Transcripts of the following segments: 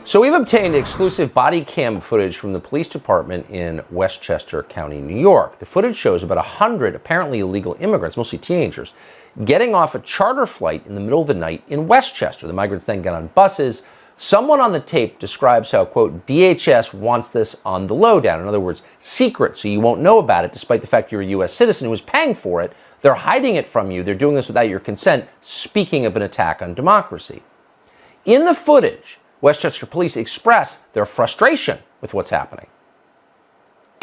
So we've obtained exclusive body cam footage from the police department in Westchester County, New York. The footage shows about 100 apparently illegal immigrants, mostly teenagers, getting off a charter flight in the middle of the night in Westchester. The migrants then get on buses. Someone on the tape describes how, quote, DHS wants this on the lowdown. In other words, secret, so you won't know about it, despite the fact you're a U.S. citizen who is paying for it. They're hiding it from you. They're doing this without your consent, speaking of an attack on democracy. In the footage, Westchester police express their frustration with what's happening.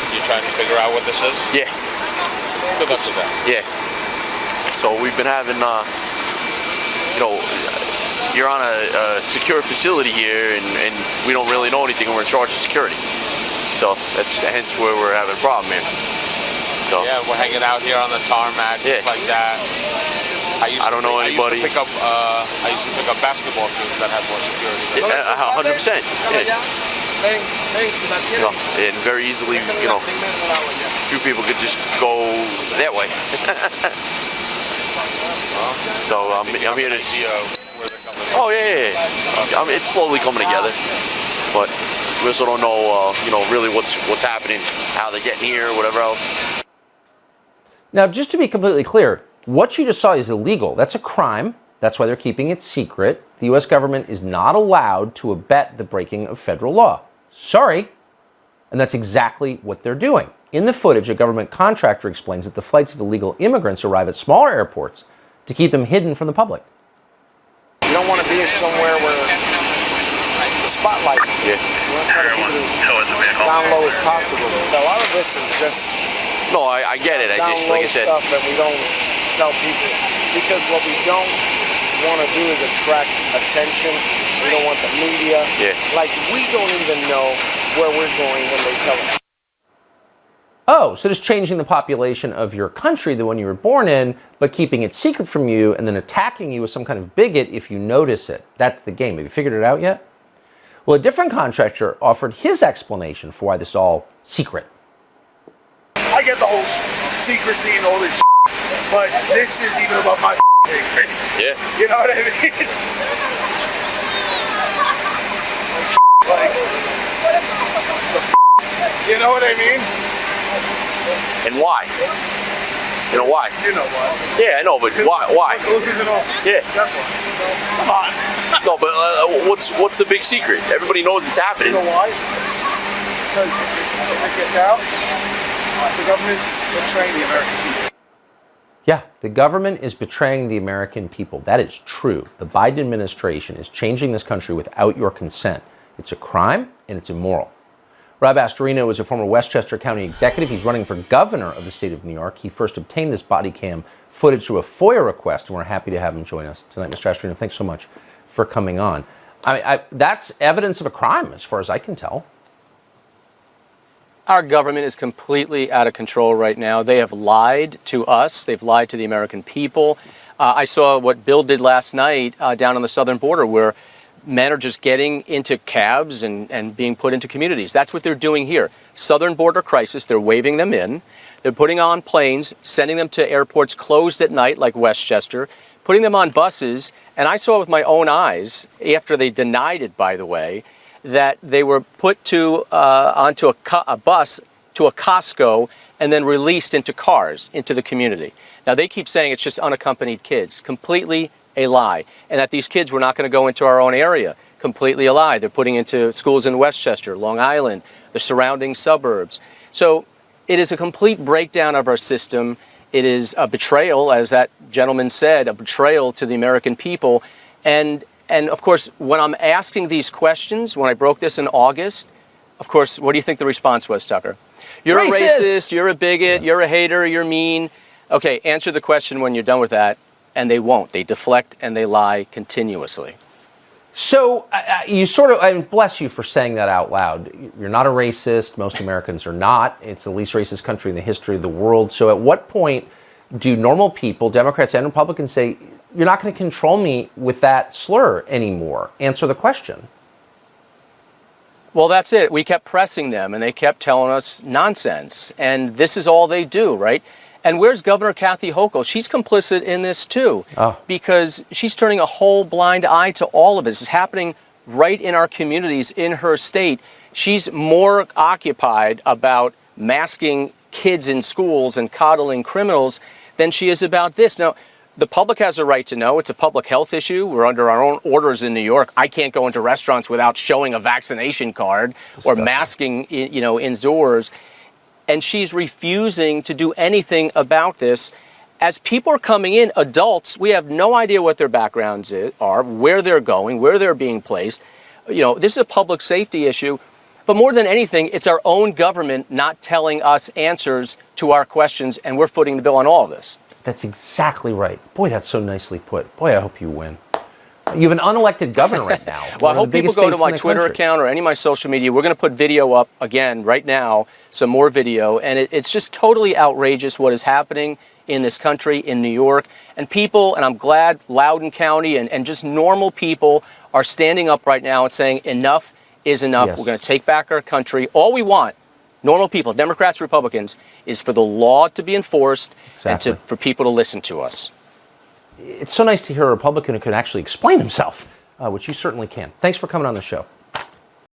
You trying to figure out what this is? Yeah. Good luck with that. Yeah. So we've been having, you're on a secure facility here, and we don't really know anything, and we're in charge of security. So that's hence where we're having a problem here. So, yeah, we're hanging out here on the tarmac, just like that. I don't know anybody. I used to pick up basketball teams that had more security. 100%. Yeah. And very easily, few people could just go that way. So I'm here to see where they're coming from. Oh yeah. It's slowly coming together, but we also don't know, really what's happening, how they're getting here, whatever else. Now, just to be completely clear, what you just saw is illegal. That's a crime. That's why they're keeping it secret. The U.S. government is not allowed to abet the breaking of federal law. Sorry. And that's exactly what they're doing. In the footage, a government contractor explains that the flights of illegal immigrants arrive at smaller airports to keep them hidden from the public. You don't want to be somewhere where the spotlight is there. You want to try to keep it as down low as possible. A lot of this is just... No, I get it. I just, like I said, stuff that we don't tell people, because what we don't want to do is attract attention. We don't want the media. Yeah. Like, we don't even know where we're going when they tell us. Oh, so just changing the population of your country, the one you were born in, but keeping it secret from you and then attacking you as some kind of bigot if you notice it. That's the game. Have you figured it out yet? Well, a different contractor offered his explanation for why this is all secret. I get the whole secrecy and all this but this is even about my thing. Yeah. You know what I mean? Like, you know what I mean? And why? You know why? You know why. Yeah, I know, but why? Yeah. That's why. Come on. No, but what's the big secret? Everybody knows it's happening. You know why? Because if it gets out, the government's betraying the American people. Yeah, the government is betraying the American people. That is true. The Biden administration is changing this country without your consent. It's a crime and it's immoral. Rob Astorino is a former Westchester County executive. He's running for governor of the state of New York. He first obtained this body cam footage through a FOIA request, and we're happy to have him join us tonight. Mr. Astorino, thanks so much for coming on. That's evidence of a crime, as far as I can tell. Our government is completely out of control right now. They have lied to us. They've lied to the American people. I saw what Bill did last night down on the southern border, where men are just getting into cabs and being put into communities. That's what they're doing here. Southern border crisis, they're waving them in. They're putting on planes, sending them to airports closed at night like Westchester, putting them on buses. And I saw with my own eyes, after they denied it, by the way, that they were put onto a bus to a Costco and then released into cars into the community. Now, they keep saying it's just unaccompanied kids. Completely a lie. And that these kids were not going to go into our own area. Completely a lie. They're putting into schools in Westchester, Long Island, the surrounding suburbs. So it is a complete breakdown of our system. It is a betrayal, as that gentleman said, a betrayal to the American people. And of course, when I'm asking these questions, when I broke this in August, of course, what do you think the response was, Tucker? You're a racist, you're a bigot, you're a hater, you're mean. Okay, answer the question when you're done with that, and they won't. They deflect and they lie continuously. So you sort of, and bless you for saying that out loud. You're not a racist. Most Americans are not. It's the least racist country in the history of the world. So at what point do normal people, Democrats and Republicans, say, you're not going to control me with that slur anymore? Answer the question. Well, that's it. We kept pressing them, and they kept telling us nonsense. And this is all they do, right? And where's Governor Kathy Hochul? She's complicit in this, too, because she's turning a whole blind eye to all of this. It's happening right in our communities in her state. She's more occupied about masking kids in schools and coddling criminals than she is about this. Now, the public has a right to know. It's a public health issue. We're under our own orders in New York. I can't go into restaurants without showing a vaccination card or masking, indoors. And she's refusing to do anything about this. As people are coming in, adults, we have no idea what their backgrounds are, where they're going, where they're being placed. This is a public safety issue. But more than anything, it's our own government not telling us answers to our questions, and we're footing the bill on all of this. That's exactly right. Boy, that's so nicely put. Boy, I hope you win. You have an unelected governor right now. Well, I hope people go to my Twitter account or any of my social media. We're going to put video up again right now, some more video. And it's just totally outrageous what is happening in this country, in New York. And people, and I'm glad Loudoun County and just normal people are standing up right now and saying enough is enough. Yes. We're going to take back our country. All we want, normal people, Democrats, Republicans, is for the law to be enforced Exactly. and for people to listen to us. It's so nice to hear a Republican who can actually explain himself, which you certainly can. Thanks for coming on the show.